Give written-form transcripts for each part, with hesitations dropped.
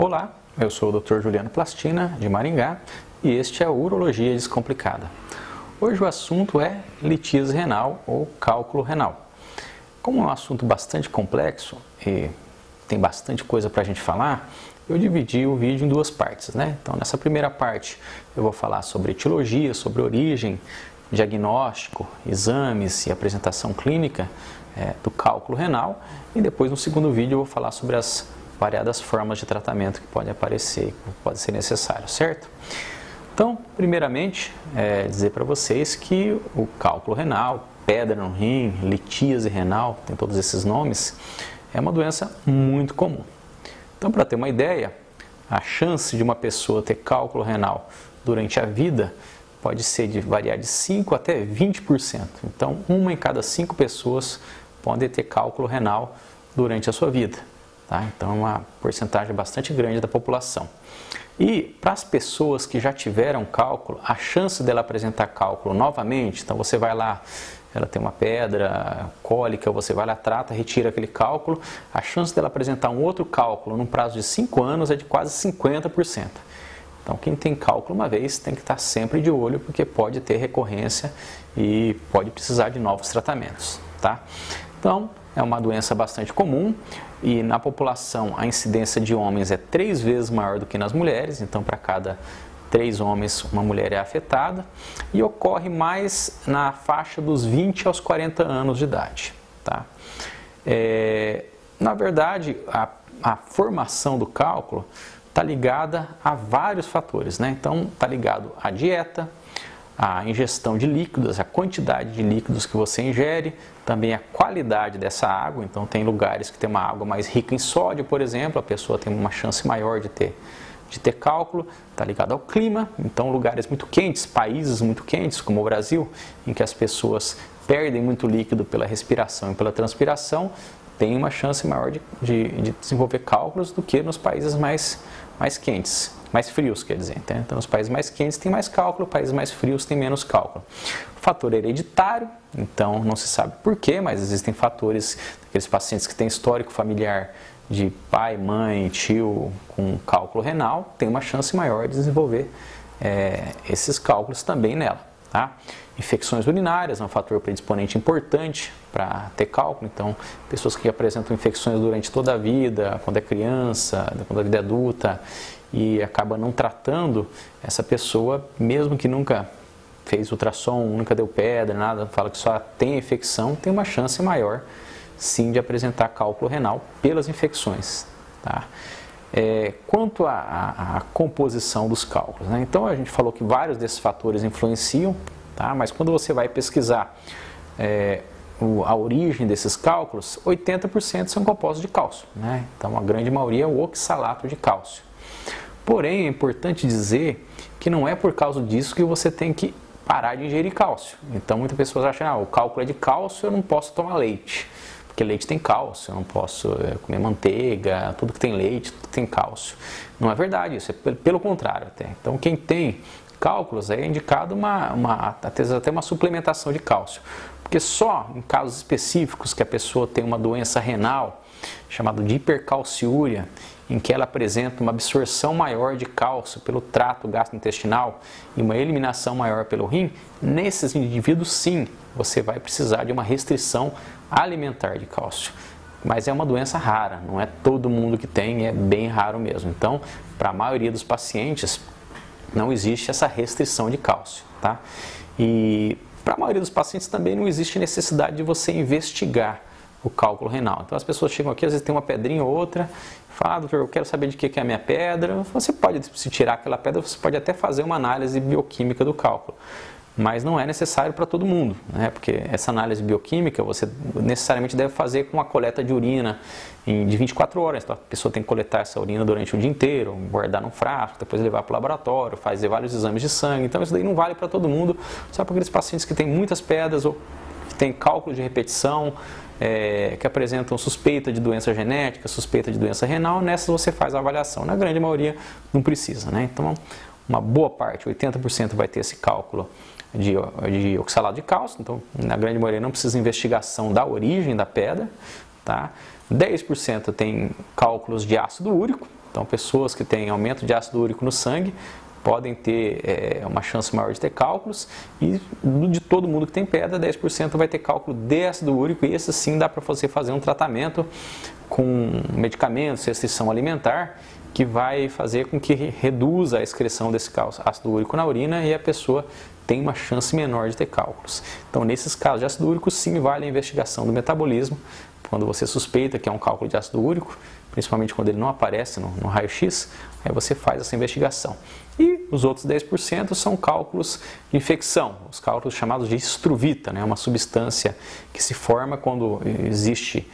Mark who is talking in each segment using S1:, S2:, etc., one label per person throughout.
S1: Olá, eu sou o Dr. Juliano Plastina, de Maringá, e este é o Urologia Descomplicada. Hoje o assunto é litíase renal ou cálculo renal. Como é um assunto bastante complexo e tem bastante coisa para a gente falar, eu dividi o vídeo em duas partes, né? Então, nessa primeira parte eu vou falar sobre etiologia, sobre origem, diagnóstico, exames e apresentação clínica do cálculo renal, e depois no segundo vídeo eu vou falar sobre as variadas formas de tratamento que podem aparecer, que pode ser necessário, certo? Então, primeiramente, dizer para vocês que o cálculo renal, pedra no rim, litíase renal, tem todos esses nomes, é uma doença muito comum. Então, para ter uma ideia, a chance de uma pessoa ter cálculo renal durante a vida pode ser variar de 5% até 20%. Então, 1 em cada 5 pessoas pode ter cálculo renal durante a sua vida. Tá? Então, é uma porcentagem bastante grande da população. E para as pessoas que já tiveram cálculo, a chance dela apresentar cálculo novamente, então você vai lá, ela tem uma pedra cólica, você vai lá, trata, retira aquele cálculo, a chance dela apresentar um outro cálculo num prazo de 5 anos é de quase 50%. Então, quem tem cálculo uma vez tem que estar sempre de olho, porque pode ter recorrência e pode precisar de novos tratamentos. Tá? Então, é uma doença bastante comum e na população a incidência de homens é 3 vezes maior do que nas mulheres, então para cada 3 homens uma mulher é afetada e ocorre mais na faixa dos 20 aos 40 anos de idade. Tá? Na verdade, a formação do cálculo está ligada a vários fatores, né? Então está ligado à dieta, a ingestão de líquidos, a quantidade de líquidos que você ingere, também a qualidade dessa água. Então tem lugares que tem uma água mais rica em sódio, por exemplo, a pessoa tem uma chance maior de ter cálculo. Está ligado ao clima, então lugares muito quentes, países muito quentes como o Brasil, em que as pessoas perdem muito líquido pela respiração e pela transpiração, tem uma chance maior de desenvolver cálculos do que nos países mais quentes. Mais frios, quer dizer. Então, nos países mais quentes tem mais cálculo, países mais frios tem menos cálculo. O fator hereditário, então não se sabe porquê, mas existem fatores, aqueles pacientes que têm histórico familiar de pai, mãe, tio com cálculo renal, tem uma chance maior de desenvolver esses cálculos também nela. Tá? Infecções urinárias é um fator predisponente importante para ter cálculo, então pessoas que apresentam infecções durante toda a vida, quando é criança, quando a vida é adulta, e acaba não tratando, essa pessoa, mesmo que nunca fez ultrassom, nunca deu pedra, nada, fala que só tem infecção, tem uma chance maior sim de apresentar cálculo renal pelas infecções. Tá? Quanto à composição dos cálculos, né? Então a gente falou que vários desses fatores influenciam, tá? Mas quando você vai pesquisar a origem desses cálculos, 80% são compostos de cálcio, né? Então a grande maioria é o oxalato de cálcio. Porém, é importante dizer que não é por causa disso que você tem que parar de ingerir cálcio. Então muitas pessoas acham, o cálculo é de cálcio, eu não posso tomar leite, porque leite tem cálcio, eu não posso comer manteiga, tudo que tem leite, tudo que tem cálcio. Não é verdade, isso é pelo contrário até. Então quem tem cálculos é indicado até uma suplementação de cálcio, porque só em casos específicos que a pessoa tem uma doença renal, chamada de hipercalciúria, em que ela apresenta uma absorção maior de cálcio pelo trato gastrointestinal e uma eliminação maior pelo rim, nesses indivíduos sim, você vai precisar de uma restrição alimentar de cálcio. Mas é uma doença rara, não é todo mundo que tem, é bem raro mesmo. Então, para a maioria dos pacientes, não existe essa restrição de cálcio. Tá? E para a maioria dos pacientes também não existe necessidade de você investigar o cálculo renal. Então as pessoas chegam aqui, às vezes tem uma pedrinha ou outra, falam, doutor, eu quero saber de que é a minha pedra. Você pode, se tirar aquela pedra, você pode até fazer uma análise bioquímica do cálculo, mas não é necessário para todo mundo, né? Porque essa análise bioquímica você necessariamente deve fazer com a coleta de urina de 24 horas. Então a pessoa tem que coletar essa urina durante o dia inteiro, guardar num frasco, depois levar para o laboratório, fazer vários exames de sangue. Então isso daí não vale para todo mundo, só para aqueles pacientes que têm muitas pedras ou que têm cálculo de repetição, que apresentam suspeita de doença genética, suspeita de doença renal. Nessas você faz a avaliação. Na grande maioria não precisa, né? Então uma boa parte, 80% vai ter esse cálculo de oxalato de cálcio, então na grande maioria não precisa investigação da origem da pedra, tá? 10% tem cálculos de ácido úrico, Então, pessoas que têm aumento de ácido úrico no sangue podem ter uma chance maior de ter cálculos, e de todo mundo que tem pedra, 10% vai ter cálculo de ácido úrico, e esse sim dá para você fazer um tratamento com medicamentos, restrição alimentar, que vai fazer com que reduza a excreção desse ácido úrico na urina e a pessoa tem uma chance menor de ter cálculos. Então, nesses casos de ácido úrico, sim, vale a investigação do metabolismo, quando você suspeita que é um cálculo de ácido úrico, principalmente quando ele não aparece no raio-x, aí você faz essa investigação. E os outros 10% são cálculos de infecção, os cálculos chamados de estruvita, né? Uma substância que se forma quando existe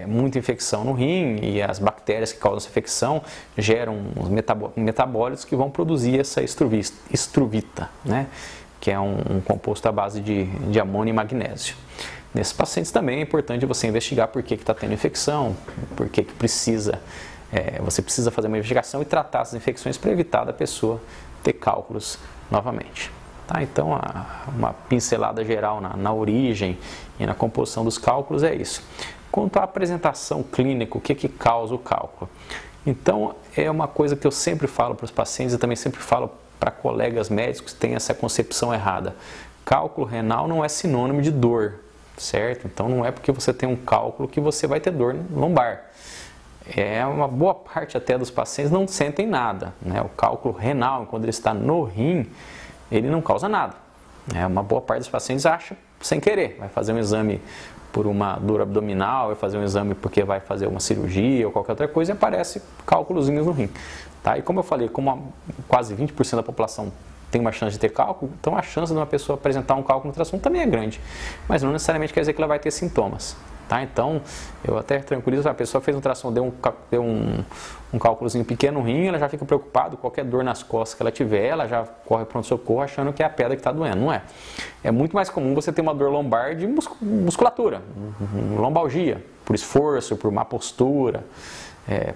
S1: muita infecção no rim, e as bactérias que causam essa infecção geram uns metabólitos que vão produzir essa estruvita, né? Que é um composto à base de amônio e magnésio. Nesses pacientes também é importante você investigar por que está tendo infecção, por que precisa, você precisa fazer uma investigação e tratar essas infecções para evitar da pessoa ter cálculos novamente. Tá? Então, uma pincelada geral na origem e na composição dos cálculos é isso. Quanto à apresentação clínica, o que causa o cálculo? Então, é uma coisa que eu sempre falo para os pacientes e também sempre falo para colegas médicos que têm essa concepção errada. Cálculo renal não é sinônimo de dor, certo? Então, não é porque você tem um cálculo que você vai ter dor lombar. Uma boa parte até dos pacientes não sentem nada, né? O cálculo renal, quando ele está no rim, ele não causa nada. Uma boa parte dos pacientes acha sem querer, vai fazer um exame por uma dor abdominal, vai fazer um exame porque vai fazer uma cirurgia ou qualquer outra coisa e aparece cálculozinhos no rim. Tá? E como eu falei, como quase 20% da população tem uma chance de ter cálculo, então a chance de uma pessoa apresentar um cálculo no ultrassom também é grande, mas não necessariamente quer dizer que ela vai ter sintomas. Tá? Então, eu até tranquilizo, a pessoa fez um ultrassom, deu um cálculozinho pequeno no rim, ela já fica preocupada, qualquer dor nas costas que ela tiver, ela já corre para o pronto-socorro achando que é a pedra que está doendo. Não é. É muito mais comum você ter uma dor lombar de musculatura, lombalgia, por esforço, por má postura,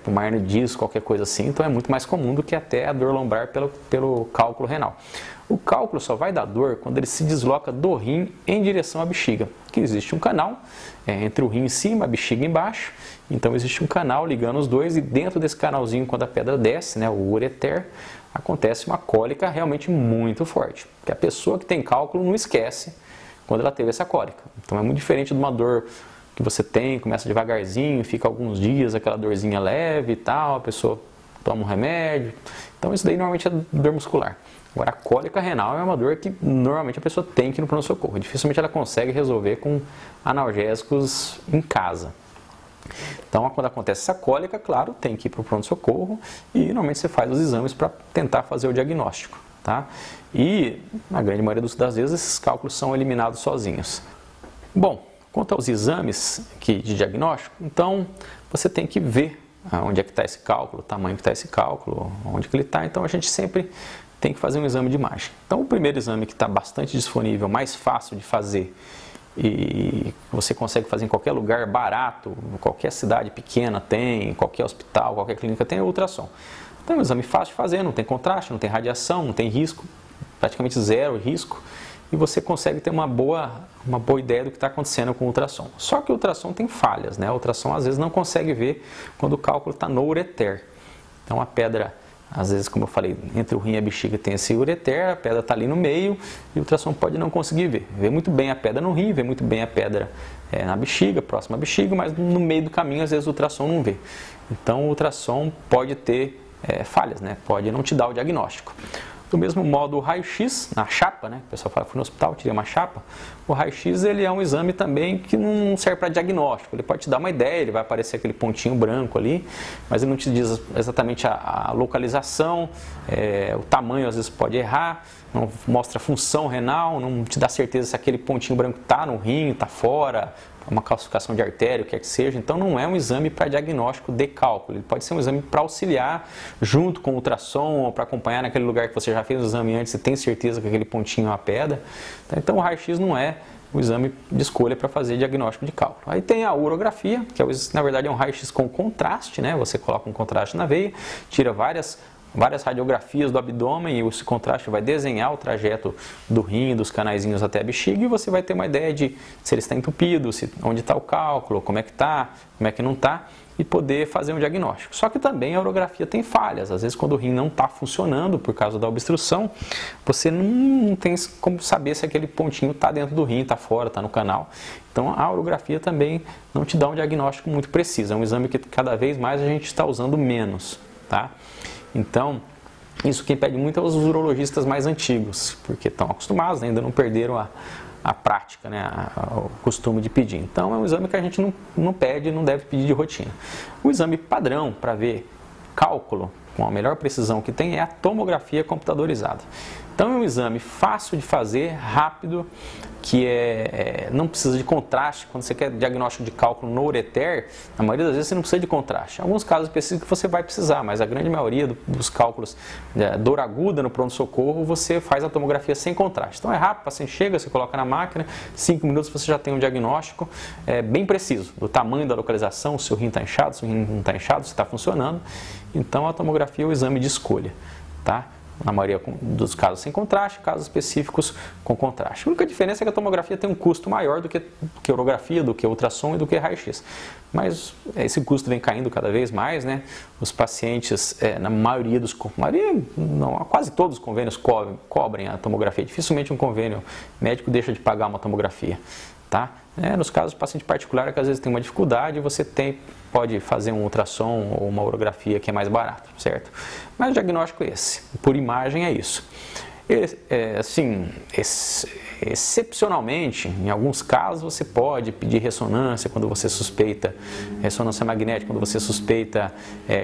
S1: por uma hernia de disco, qualquer coisa assim. Então, é muito mais comum do que até a dor lombar pelo cálculo renal. O cálculo só vai dar dor quando ele se desloca do rim em direção à bexiga, que existe um canal entre o rim em cima, a bexiga embaixo. Então existe um canal ligando os dois, e dentro desse canalzinho, quando a pedra desce, né, o ureter, acontece uma cólica realmente muito forte. Porque a pessoa que tem cálculo não esquece quando ela teve essa cólica. Então é muito diferente de uma dor que você tem, começa devagarzinho, fica alguns dias aquela dorzinha leve e tal, a pessoa toma um remédio. Então isso daí normalmente é dor muscular. Agora, a cólica renal é uma dor que normalmente a pessoa tem que ir no pronto-socorro. Dificilmente ela consegue resolver com analgésicos em casa. Então, quando acontece essa cólica, claro, tem que ir para o pronto-socorro e normalmente você faz os exames para tentar fazer o diagnóstico. Tá? E, na grande maioria das vezes, esses cálculos são eliminados sozinhos. Bom, quanto aos exames de diagnóstico, então você tem que ver onde é que está esse cálculo, o tamanho que está esse cálculo, onde que ele está. Então, a gente sempre tem que fazer um exame de imagem. Então, o primeiro exame que está bastante disponível, mais fácil de fazer e você consegue fazer em qualquer lugar, barato, qualquer cidade pequena tem, qualquer hospital, qualquer clínica tem, é o ultrassom. Então, é um exame fácil de fazer, não tem contraste, não tem radiação, não tem risco, praticamente zero risco, e você consegue ter uma boa ideia do que está acontecendo com o ultrassom. Só que o ultrassom tem falhas, né? O ultrassom às vezes não consegue ver quando o cálculo está no ureter. Então, a pedra, às vezes, como eu falei, entre o rim e a bexiga tem esse ureter, a pedra está ali no meio e o ultrassom pode não conseguir ver. Vê muito bem a pedra no rim, vê muito bem a pedra na bexiga, próxima à bexiga, mas no meio do caminho, às vezes, o ultrassom não vê. Então, o ultrassom pode ter falhas, né? Pode não te dar o diagnóstico. Do mesmo modo, o raio-x, na chapa, né? O pessoal fala, fui no hospital, tirei uma chapa. O raio-x, ele é um exame também que não serve para diagnóstico. Ele pode te dar uma ideia, ele vai aparecer aquele pontinho branco ali, mas ele não te diz exatamente a localização, o tamanho às vezes pode errar, não mostra a função renal, não te dá certeza se aquele pontinho branco está no rim, está fora, uma calcificação de artéria, o que quer que seja. Então não é um exame para diagnóstico de cálculo, ele pode ser um exame para auxiliar junto com o ultrassom, ou para acompanhar naquele lugar que você já fez o exame antes e tem certeza que aquele pontinho é uma pedra. Então o raio-x não é o exame de escolha para fazer diagnóstico de cálculo. Aí tem a urografia, que na verdade é um raio-x com contraste, né? Você coloca um contraste na veia, tira várias várias radiografias do abdômen e esse contraste vai desenhar o trajeto do rim, dos canaizinhos até a bexiga, e você vai ter uma ideia de se ele está entupido, onde está o cálculo, como é que está, como é que não está, e poder fazer um diagnóstico. Só que também a urografia tem falhas. Às vezes, quando o rim não está funcionando por causa da obstrução, você não tem como saber se aquele pontinho está dentro do rim, está fora, está no canal. Então, a urografia também não te dá um diagnóstico muito preciso. É um exame que cada vez mais a gente está usando menos, tá? Então, isso quem pede muito é os urologistas mais antigos, porque estão acostumados, ainda não perderam a prática, né, o costume de pedir. Então é um exame que a gente não pede, não deve pedir de rotina. O exame padrão para ver cálculo com a melhor precisão que tem é a tomografia computadorizada. Então é um exame fácil de fazer, rápido, que não precisa de contraste. Quando você quer diagnóstico de cálculo no ureter, na maioria das vezes você não precisa de contraste. Em alguns casos específicos você vai precisar, mas a grande maioria dos cálculos dor aguda no pronto-socorro, você faz a tomografia sem contraste. Então é rápido, o paciente chega, você coloca na máquina, 5 minutos você já tem um diagnóstico bem preciso, do tamanho da localização, se o rim está inchado, se o rim não está inchado, se está funcionando. Então a tomografia é o exame de escolha, tá? Na maioria dos casos sem contraste, casos específicos com contraste. A única diferença é que a tomografia tem um custo maior do que a urografia, do que ultrassom e do que raio-x. Mas esse custo vem caindo cada vez mais, né? Os pacientes, na maioria quase todos os convênios cobrem a tomografia. Dificilmente um convênio médico deixa de pagar uma tomografia, tá? Nos casos do paciente particular, que às vezes tem uma dificuldade, você pode fazer um ultrassom ou uma urografia que é mais barato, certo? Mas o diagnóstico é esse, por imagem é isso. Excepcionalmente, em alguns casos, você pode pedir ressonância quando você suspeita, ressonância magnética, quando você suspeita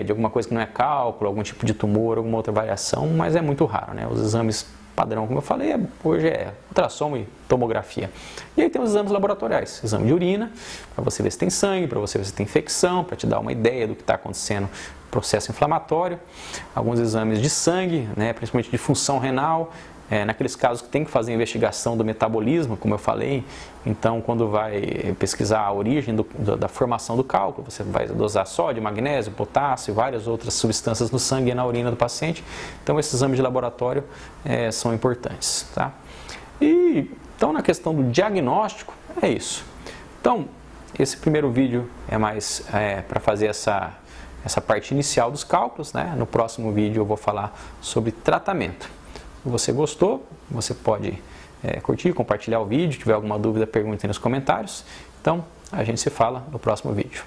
S1: de alguma coisa que não é cálculo, algum tipo de tumor, alguma outra variação, mas é muito raro, né? Os exames padrão, como eu falei, hoje é ultrassom e tomografia. E aí tem os exames laboratoriais, exame de urina, para você ver se tem sangue, para você ver se tem infecção, para te dar uma ideia do que está acontecendo no processo inflamatório. Alguns exames de sangue, né, principalmente de função renal, naqueles casos que tem que fazer investigação do metabolismo, como eu falei. Então, quando vai pesquisar a origem da formação do cálculo, você vai dosar sódio, magnésio, potássio e várias outras substâncias no sangue e na urina do paciente. Então, esses exames de laboratório são importantes, tá? Então, na questão do diagnóstico, é isso. Então, esse primeiro vídeo é mais para fazer essa parte inicial dos cálculos, né? No próximo vídeo eu vou falar sobre tratamento. Se você gostou, você pode curtir, compartilhar o vídeo. Se tiver alguma dúvida, pergunte aí nos comentários. Então, a gente se fala no próximo vídeo.